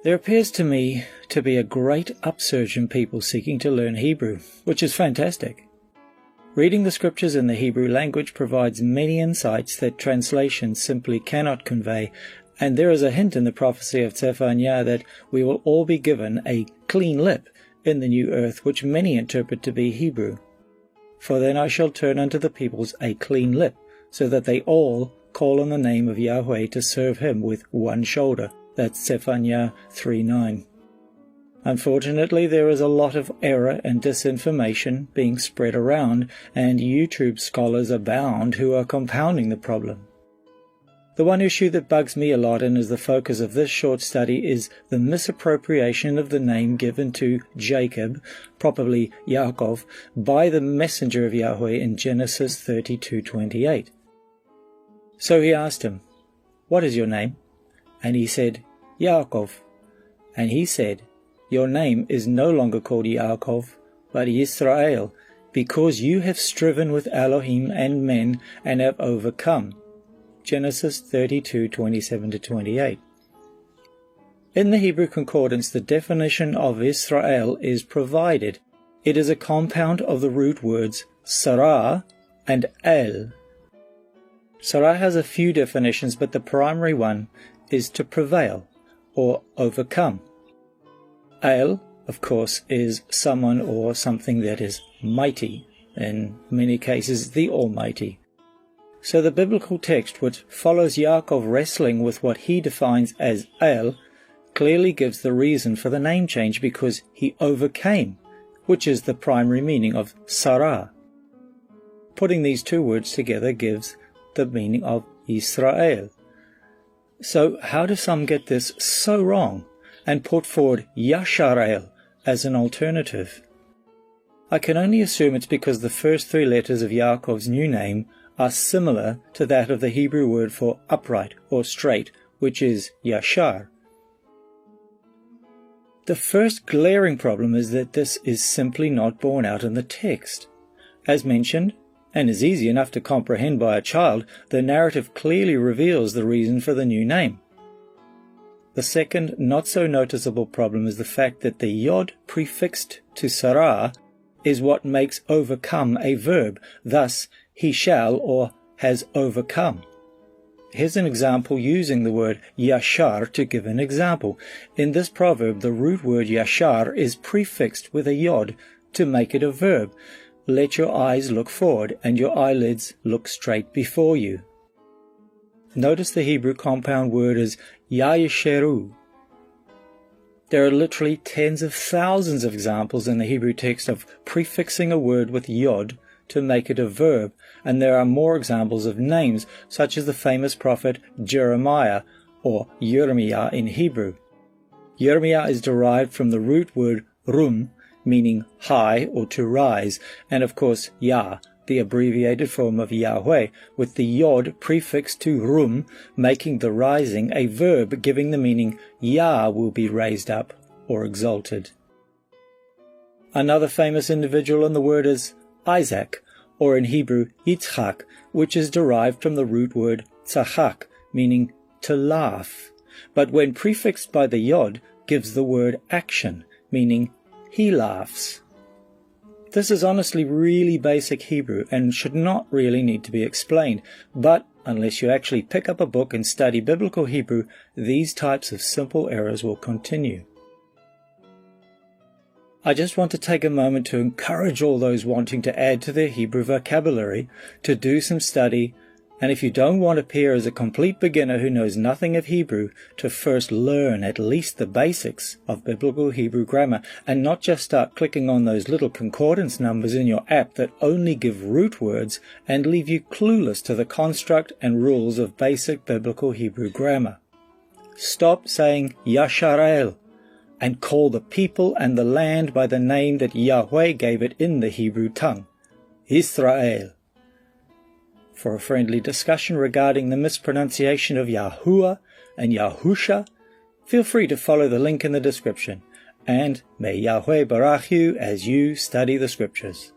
There appears to me to be a great upsurge in people seeking to learn Hebrew, which is fantastic. Reading the scriptures in the Hebrew language provides many insights that translation simply cannot convey, and there is a hint in the prophecy of Zephaniah that we will all be given a clean lip in the new earth, which many interpret to be Hebrew. For then I shall turn unto the peoples a clean lip, so that they all call on the name of Yahweh to serve him with one shoulder. That's Zephaniah 3:9. Unfortunately, there is a lot of error and disinformation being spread around, and YouTube scholars abound who are compounding the problem. The one issue that bugs me a lot and is the focus of this short study is the misappropriation of the name given to Jacob, probably Yaakov, by the messenger of Yahweh in Genesis 32:28. So he asked him, "What is your name?" And he said, Yaakov. And he said, "Your name is no longer called Yaakov, but Yisra'el, because you have striven with Elohim and men and have overcome." Genesis 32:27-28. In the Hebrew Concordance, the definition of Yisra'el is provided. It is a compound of the root words Sarah and El. Sarah has a few definitions, but the primary one is to prevail or overcome. El, of course, is someone or something that is mighty, in many cases the Almighty. So the biblical text, which follows Yaakov wrestling with what he defines as El, clearly gives the reason for the name change, because he overcame, which is the primary meaning of Sarah. Putting these two words together gives the meaning of Yisra'el. So how do some get this so wrong and put forward Yashar'el as an alternative? I can only assume it's because the first three letters of Yaakov's new name are similar to that of the Hebrew word for upright or straight, which is Yashar. The first glaring problem is that this is simply not borne out in the text. As mentioned, and is easy enough to comprehend by a child, the narrative clearly reveals the reason for the new name. The second, not so noticeable problem is the fact that the yod prefixed to Sarah is what makes overcome a verb, thus he shall or has overcome. Here's an example using the word yashar to give an example. In this proverb, the root word yashar is prefixed with a yod to make it a verb. Let your eyes look forward and your eyelids look straight before you. Notice the Hebrew compound word is yasheru. There are literally tens of thousands of examples in the Hebrew text of prefixing a word with yod to make it a verb, and there are more examples of names, such as the famous prophet Jeremiah, or Yirmiyah in Hebrew. Yirmiyah is derived from the root word rum, meaning high or to rise, and of course Yah, the abbreviated form of Yahweh, with the yod prefixed to rum, making the rising a verb giving the meaning Yah will be raised up or exalted. Another famous individual in the word is Isaac, or in Hebrew Yitzchak, which is derived from the root word tzachak, meaning to laugh, but when prefixed by the yod gives the word action, meaning he laughs. This is honestly really basic Hebrew and should not really need to be explained, but unless you actually pick up a book and study biblical Hebrew, these types of simple errors will continue. I just want to take a moment to encourage all those wanting to add to their Hebrew vocabulary to do some study, and if you don't want to appear as a complete beginner who knows nothing of Hebrew, to first learn at least the basics of biblical Hebrew grammar, and not just start clicking on those little concordance numbers in your app that only give root words and leave you clueless to the construct and rules of basic biblical Hebrew grammar. Stop saying Yashar'el and call the people and the land by the name that Yahweh gave it in the Hebrew tongue, Yisra'el. For a friendly discussion regarding the mispronunciation of Yahuwah and Yahusha, feel free to follow the link in the description, and may Yahweh barach you as you study the Scriptures.